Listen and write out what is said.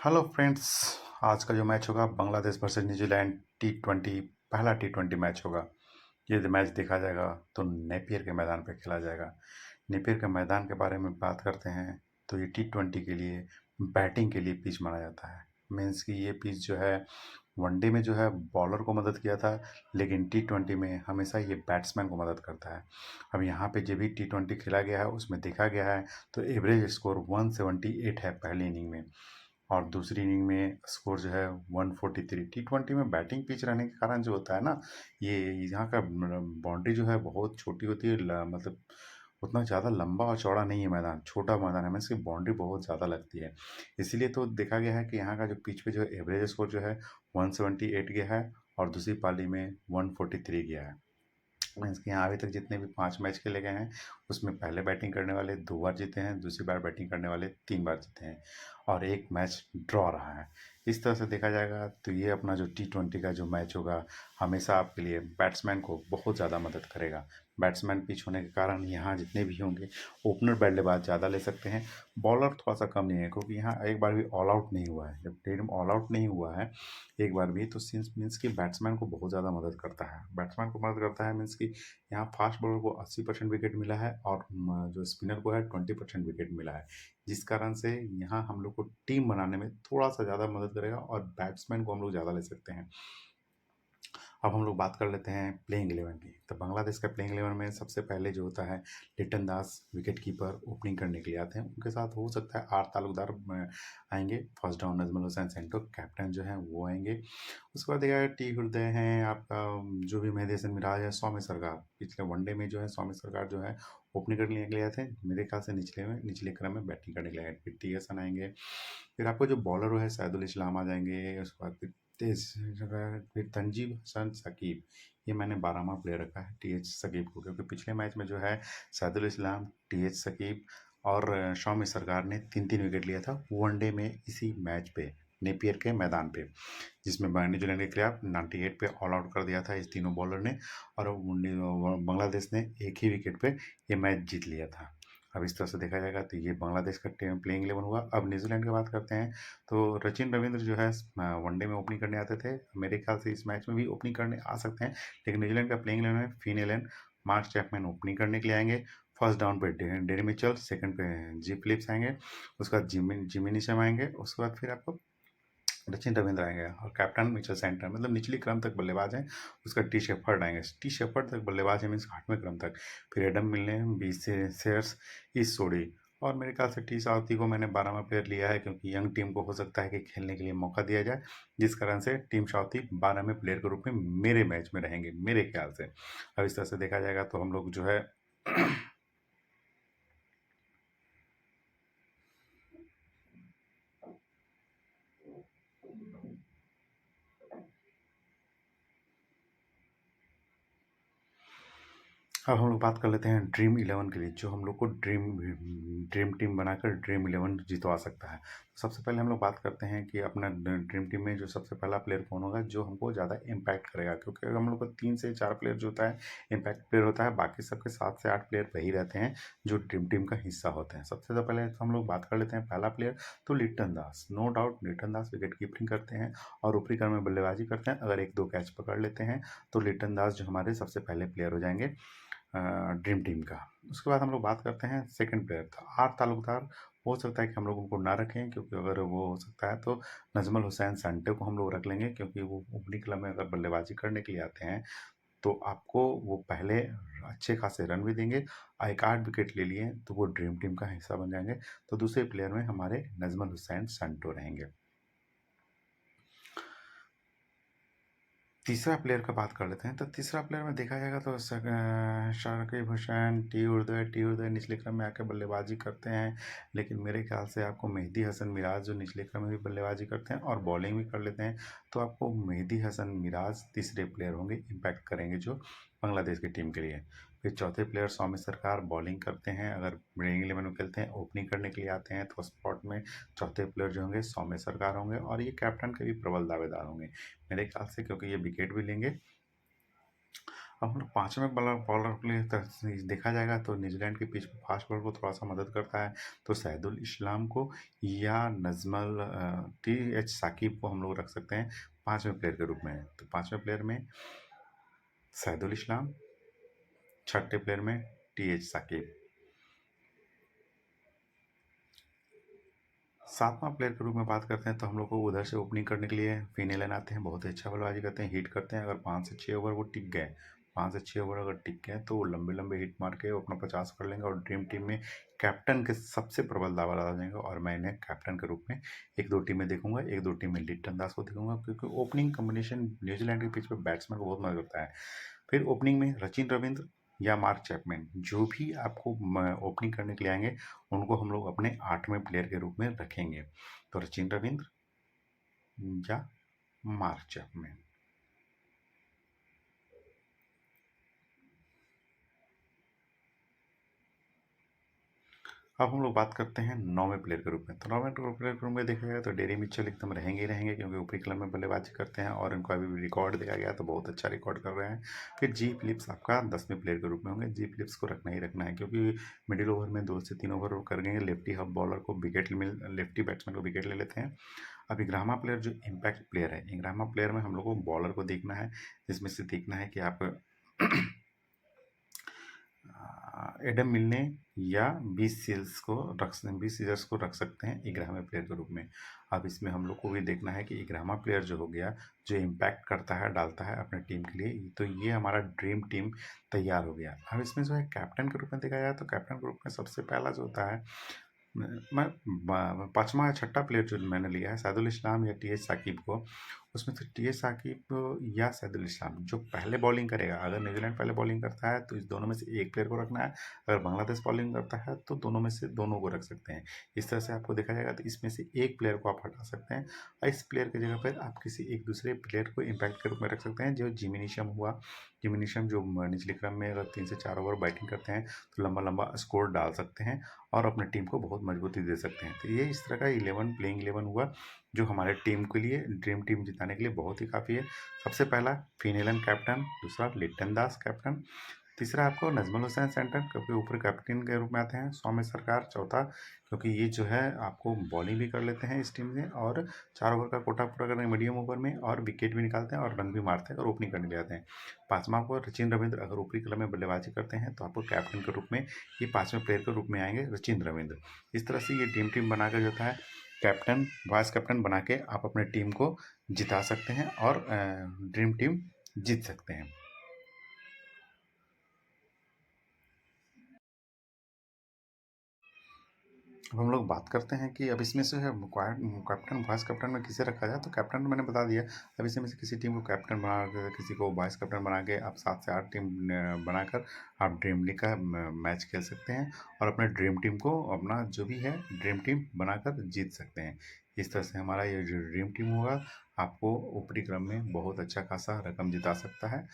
Hello friends. आज का जो मैच होगा बांग्लादेश वर्सेस न्यूजीलैंड टी20 पहला टी20 मैच होगा। ये जो मैच देखा जाएगा तो नेपियर के मैदान पे खेला जाएगा। नेपियर के मैदान के बारे में बात करते हैं तो ये टी20 के लिए बैटिंग के लिए पिच माना जाता है। मीन्स कि ये पिच जो है वनडे में जो है बॉलर को मदद किया था, लेकिन टी20 में हमेशा ये बैट्समैन को मदद करता है। अब यहाँ पे जो भी टी20 खेला गया है उसमें देखा गया है तो एवरेज स्कोर 178 है पहली इनिंग में, और दूसरी इनिंग में स्कोर जो है 143। टी20 में बैटिंग पिच रहने के कारण जो होता है ना, ये यहाँ का बाउंड्री जो है बहुत छोटी होती है, मतलब उतना ज़्यादा लंबा और चौड़ा नहीं है मैदान, छोटा मैदान है, इसकी बाउंड्री बहुत ज़्यादा लगती है। इसीलिए तो देखा गया है कि यहाँ का जो पिच पे जो एवरेज स्कोर जो है 178 गया है और दूसरी पाली में 143 गया है। मीन्स कि यहाँ अभी तक जितने भी 5 मैच खेले गए हैं उसमें पहले बैटिंग करने वाले 2 बार जीते हैं, दूसरी बार बैटिंग करने वाले 3 बार जीते हैं और एक मैच ड्रॉ रहा है। इस तरह से देखा जाएगा तो ये अपना जो टी20 का जो मैच होगा हमेशा आपके लिए बैट्समैन को बहुत ज़्यादा मदद करेगा। बैट्समैन पिच होने के कारण यहाँ जितने भी होंगे ओपनर बल्लेबाज ज़्यादा ले सकते हैं, बॉलर थोड़ा सा कम नहीं है, क्योंकि यहाँ एक बार भी ऑल आउट नहीं हुआ है। जब टीम ऑल आउट नहीं हुआ है एक बार भी तो सिंस मीन्स कि बैट्समैन को बहुत ज़्यादा मदद करता है। बैट्समैन को मदद करता है मीन्स कि यहाँ फास्ट बॉलर को 80% विकेट मिला है और जो स्पिनर को है 20% विकेट मिला है, जिस कारण से यहाँ हम लोग को टीम बनाने में थोड़ा सा ज़्यादा मदद करेगा और बैट्समैन को हम लोग ज़्यादा ले सकते हैं। अब हम लोग बात कर लेते हैं प्लेइंग 11 की। तो बांग्लादेश का प्लेइंग 11 में सबसे पहले जो होता है लिटन दास विकेट कीपर ओपनिंग करने के लिए आते हैं। उनके साथ हो सकता है 8 तालुकदार आएंगे। First down Najmul Hossain Shanto captain जो है वो आएंगे। उसके बाद देखा टी हृदय हैं आपका, जो भी मेहदी हसन मिराज है, सौम्य सरकार पिछले वनडे में जो है सौम्य सरकार जो है ओपनिंग करने के लिए आए थे। मेरे ख्याल से निचले क्रम में बैटिंग करने के लिए आए। फिर टी हसन आएंगे। फिर आपको जो बॉलर है सैदुल इस्लाम आ जाएंगे। उसके बाद फिर तेज फिर तंजीब हसन सकीब, ये मैंने 12वां प्लेयर रखा है टीएच सकीब को, क्योंकि पिछले मैच में जो है सैदुल इस्लाम, टीएच सकीब और शौमी सरकार ने 3-3 विकेट लिया था वनडे में इसी मैच पे नेपियर के मैदान पे, जिसमें न्यूजीलैंड के खिलाफ 98 पे ऑल आउट कर दिया था इस तीनों बॉलर ने, और बांग्लादेश ने एक ही विकेट पे ये मैच जीत लिया था। अब इस तरह से देखा जाएगा तो ये बांग्लादेश का प्लेइंग 11 हुआ। अब न्यूजीलैंड की बात करते हैं तो सचिन रविंद्र जो है वनडे में ओपनिंग करने आते थे, मेरे ख्याल से इस मैच में भी ओपनिंग करने आ सकते हैं, लेकिन न्यूजीलैंड का प्लेइंग 11 में Finn Allen, mark Chapman opening करने के लिए आएंगे। फर्स्ट डाउन पे डेरी मिचेल, सेकंड पे जी फिलिप्स आएंगे। उसके बाद जिमी निशम आएंगे। उसके बाद फिर आपको सचिन रविंद्र आएंगे और कैप्टन मिचेल सेंटर, मतलब निचली क्रम तक बल्लेबाज हैं। उसका टी शेफर्ड आएंगे। टी शेफर्ड तक बल्लेबाज है मीन्स 8वें क्रम तक। फिर एडम मिलने, बी सेयर्स, इस सोडी, और मेरे ख्याल से टी साउथी को मैंने 12वां प्लेयर लिया है, क्योंकि यंग टीम को हो सकता है कि खेलने के लिए मौका दिया जाए, जिस कारण से टीम साउथी 12वें प्लेयर के रूप में मेरे मैच में रहेंगे मेरे ख्याल से। अब इस तरह से देखा जाएगा तो हम लोग जो है अब हम लोग बात कर लेते हैं ड्रीम 11 के लिए, जो हम लोग को ड्रीम टीम बनाकर ड्रीम 11 जितवा सकता है। सबसे पहले हम लोग बात करते हैं कि अपना ड्रीम टीम में जो सबसे पहला प्लेयर कौन होगा जो हमको ज़्यादा इम्पैक्ट करेगा, क्योंकि हम लोग को 3 से 4 प्लेयर जो होता है इम्पैक्ट प्लेयर होता है, बाकी सबके 7 से 8 प्लेयर वही रहते हैं जो ड्रीम टीम का हिस्सा होते हैं। सबसे तो पहले तो हम लोग बात कर लेते हैं पहला प्लेयर, तो लिटन दास। नो डाउट लिटन दास विकेट कीपिंग करते हैं और ऊपरी क्रम में बल्लेबाजी करते हैं। अगर 1-2 कैच पकड़ लेते हैं तो लिटन दास जो हमारे सबसे पहले प्लेयर हो जाएंगे ड्रीम टीम का। उसके बाद हम लोग बात करते हैं सेकंड प्लेयर का, 8 तालुकदार। हो सकता है कि हम लोग उनको ना रखें, क्योंकि अगर वो हो सकता है तो नजमुल हुसैन संटे को हम लोग रख लेंगे, क्योंकि वो ओपनिंग क्लब में अगर बल्लेबाजी करने के लिए आते हैं तो आपको वो पहले अच्छे खासे रन भी देंगे। एक 8 विकेट ले लिए तो वो ड्रीम टीम का हिस्सा बन जाएंगे। तो दूसरे प्लेयर में हमारे नजमुल हुसैन संटो रहेंगे। तीसरा प्लेयर का बात कर लेते हैं। तो तीसरा प्लेयर में देखा जाएगा तो शाकिब हुसैन, टी उदय निचले क्रम में आकर बल्लेबाजी करते हैं, लेकिन मेरे ख्याल से आपको मेहदी हसन मिराज जो निचले क्रम में भी बल्लेबाजी करते हैं और बॉलिंग भी कर लेते हैं, तो आपको मेहदी हसन मिराज तीसरे प्लेयर होंगे, इम्पैक्ट करेंगे जो बांग्लादेश की टीम के लिए। फिर चौथे प्लेयर सौम्य सरकार बॉलिंग करते हैं, अगर प्लेइंग 11 में खेलते हैं ओपनिंग करने के लिए आते हैं तो स्पॉट में चौथे प्लेयर जो होंगे सौम्य सरकार होंगे, और ये कैप्टन के भी प्रबल दावेदार होंगे मेरे ख्याल से, क्योंकि ये विकेट भी लेंगे। अब हम लोग 5वें बॉलर बॉलर के लिए देखा जाएगा तो न्यूजीलैंड के पिच पे फास्ट बॉलर को थोड़ा-सा मदद करता है, तो सैदुल इस्लाम को या नज़्मल टी.एच. साकिब को हम लोग रख सकते हैं 5वें प्लेयर के रूप में। तो 5वें प्लेयर में सैदुल इस्लाम, 6ठे प्लेयर में टी.एच. साकिब। 7वां प्लेयर के रूप में बात करते हैं तो हम लोग को उधर से ओपनिंग करने के लिए फिन एलन आते हैं, बहुत ही अच्छा बल्लेबाजी करते हैं, हिट करते हैं। अगर 5 से 6 ओवर वो टिक गए, 5 से 6 ओवर अगर टिक गए तो वो लंबे-लंबे हिट मार के वो अपना 50 कर लेंगे और ड्रीम टीम में कैप्टन के सबसे प्रबल दावा डाल देंगे और मैं इन्हें कैप्टन के रूप में 1-2 टीमें देखूँगा, 1-2 टीम में लिटन दास को देखूँगा क्योंकि ओपनिंग कॉम्बिनेशन न्यूजीलैंड के पिच पे बैट्समैन को बहुत मदद करता है। फिर ओपनिंग में सचिन रविंद्र या मार्क चैपमैन, जो भी आपको ओपनिंग करने के लिए आएंगे उनको हम लोग अपने 8वें प्लेयर के रूप में रखेंगे। तो सचिन रविंद्र या मार्क चैपमैन। अब हम लोग बात करते हैं 9वें प्लेयर के रूप में। तो 9वें प्लेयर के रूप में देखा जाए तो डेरी मिचेल एकदम रहेंगे ही रहेंगे क्योंकि ऊपरी क्रम में बल्लेबाजी करते हैं और इनको अभी भी रिकॉर्ड देखा गया तो बहुत अच्छा रिकॉर्ड कर रहे हैं। फिर जी फिलिप्स आपका 10वें प्लेयर के रूप में होंगे। जी फिलिप्स को रखना ही रखना है क्योंकि मिडिल ओवर में 2 से 3 ओवर करेंगे, लेफ्टी हब बॉलर को विकेट मिल लेफ्टी बैट्समैन को विकेट ले लेते हैं। अब इग्रामा प्लेयर जो इम्पैक्ट प्लेयर है, इग्रामा प्लेयर में हम लोग को बॉलर को देखना है, जिसमें से देखना है कि आप एडम मिलने या बी सीजर्स को रख सकते हैं 11वें प्लेयर के रूप में। अब इसमें हम लोग को भी देखना है कि 11वां प्लेयर जो हो गया, जो इम्पैक्ट करता है, डालता है अपने टीम के लिए, तो ये हमारा ड्रीम टीम तैयार हो गया। अब इसमें जो है कैप्टन के रूप में देखा जाए तो कैप्टन के रूप में सबसे पहला जो होता है, मैं 5वां या 6ठा प्लेयर जो मैंने लिया है सैदुल इस्लाम या टी.एच. साकिब को, उसमें से टी.एच. साकिब या सैदुल इस्लाम जो पहले बॉलिंग करेगा, अगर न्यूजीलैंड पहले बॉलिंग करता है तो इस दोनों में से एक प्लेयर को रखना है, अगर बांग्लादेश बॉलिंग करता है तो दोनों में से दोनों को रख सकते हैं। इस तरह से आपको देखा जाएगा तो इसमें से एक प्लेयर को आप हटा सकते हैं और इस प्लेयर की जगह पर आप किसी एक दूसरे प्लेयर को इम्पैक्ट के रूप में रख सकते हैं, जो जिमी नीशम हुआ। जिमी नीशम जो निचले क्रम में अगर 3 से 4 ओवर बैटिंग करते हैं तो लंबा-लंबा स्कोर डाल सकते हैं और अपने टीम को बहुत मजबूती दे सकते हैं। तो ये इस तरह का 11 प्लेइंग 11 हुआ जो हमारे टीम के लिए ड्रीम टीम जिताने के लिए बहुत ही काफ़ी है। सबसे पहला फिन एलन कैप्टन, दूसरा लिटन दास कैप्टन, तीसरा आपको नजमुल हुसैन सेंटर क्योंकि ऊपर कैप्टन के रूप में आते हैं, सौम्य सरकार चौथा क्योंकि ये जो है आपको बॉलिंग भी कर लेते हैं इस टीम में और 4 ओवर का कोटा पूरा करने मीडियम ओवर में और विकेट भी निकालते हैं और रन भी मारते हैं और ओपनिंग करने भी आते हैं। 5वां को सचिन रविंद्र अगर ऊपरी क्रम में बल्लेबाजी करते हैं तो आपको कैप्टन के रूप में ये 5वें प्लेयर के रूप में आएंगे सचिन रविंद्र। इस तरह से ये ड्रीम टीम बनाकर जो है कैप्टन वाइस कैप्टन बना के आप अपने टीम को जिता सकते हैं और ड्रीम टीम जीत सकते हैं। अब हम लोग बात करते हैं कि अब इसमें से है कैप्टन वाइस कैप्टन में किसे रखा जाए, तो कैप्टन तो मैंने बता दिया। अब इसमें से किसी टीम को कैप्टन बना के किसी को वाइस कैप्टन बना के आप 7 से 8 टीम बनाकर आप ड्रीम लीग का मैच खेल सकते हैं और अपने ड्रीम टीम को अपना जो भी है ड्रीम टीम बनाकर जीत सकते हैं। इस तरह से हमारा ये जो ड्रीम टीम होगा आपको ऊपरी क्रम में बहुत अच्छा खासा रकम जिता सकता है।